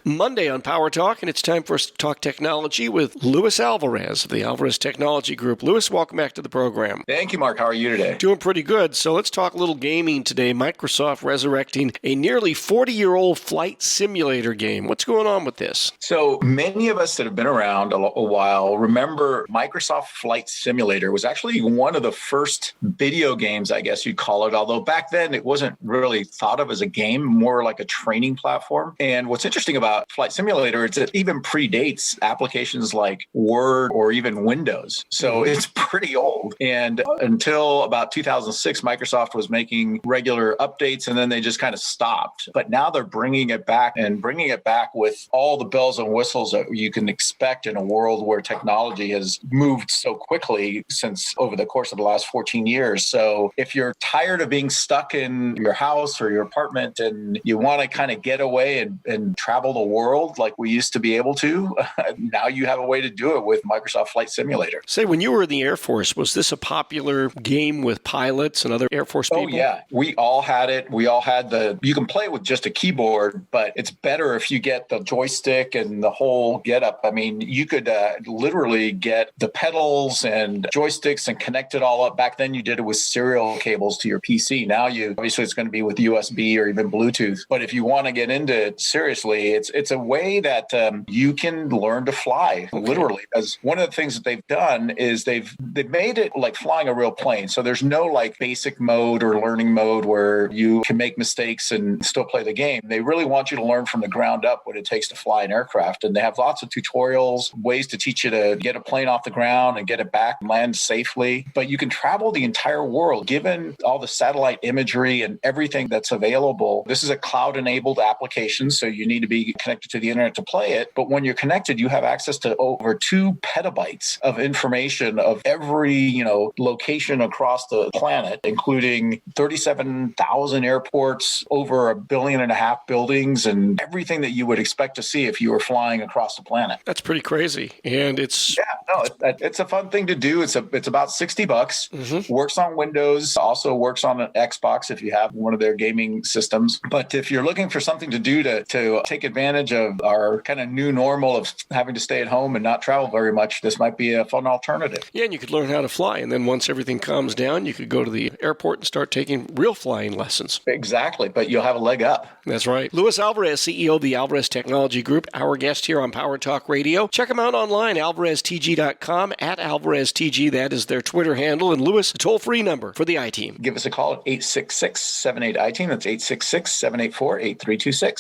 Monday on Power Talk, and it's time for us to talk technology with Luis Alvarez of the Alvarez Technology Group. Luis, welcome back to the program. Thank you, Mark. How are you today? Doing pretty good. So let's talk a little gaming today. Microsoft resurrecting a nearly 40-year-old flight simulator game. What's going on with this? So many of us that have been around a while remember Microsoft Flight Simulator was actually one of the first video games, I guess you'd call it, although back then it wasn't really thought of as a game, more like a training platform. And what's interesting about Flight Simulator is it even predates applications like Word or even Windows. So it's pretty old. And until about 2006, Microsoft was making regular updates and then they just kind of stopped. But now they're bringing it back with all the bells and whistles that you can expect in a world where technology has moved so quickly since over the course of the last 14 years. So if you're tired of being stuck in your house or your apartment and you want to kind of get away and travel the world like we used to be able to, now you have a way to do it with Microsoft Flight Simulator. Say, when you were in the Air Force, was this a popular game with pilots and other Air Force people? Oh, yeah. We all had it. We all had you can play with just a keyboard, but it's better if you get the joystick and the whole getup. I mean, you could literally get the pedals and joysticks and connect it all up. Back then, you did it with serial cables to your PC. Now, obviously, it's going to be with USB or even Bluetooth. But if you want to get into it seriously, it's a way that you can learn to fly, literally. As one of the things that they've done is they've made it like flying a real plane. So there's no like basic mode or learning mode where you can make mistakes and still play the game. They really want you to learn from the ground up what it takes to fly an aircraft. And they have lots of tutorials, ways to teach you to get a plane off the ground and get it back and land safely. But you can travel the entire world, given all the satellite imagery and everything that's available. This is a cloud-enabled application, so you need to be connected to the internet to play it. But when you're connected, you have access to over 2 petabytes of information of every, location across the planet, including 37,000 airports, over 1.5 billion buildings, and everything that you would expect to see if you were flying across the planet. That's pretty crazy. And it's a fun thing to do. It's about $60. Works on Windows, also works on an Xbox if you have one of their gaming systems. But if you're looking for something to do to take advantage of our kind of new normal of having to stay at home and not travel very much, this might be a fun alternative. Yeah, and you could learn how to fly. And then once everything calms down, you could go to the airport and start taking real flying lessons. Exactly, but you'll have a leg up. That's right. Luis Alvarez, CEO of the Alvarez Technology Group, our guest here on Power Talk Radio. Check them out online, alvareztg.com, at AlvarezTG. That is their Twitter handle. And Luis, a toll-free number for the I-Team. Give us a call at 866-78-I-Team. That's 866-784-8326.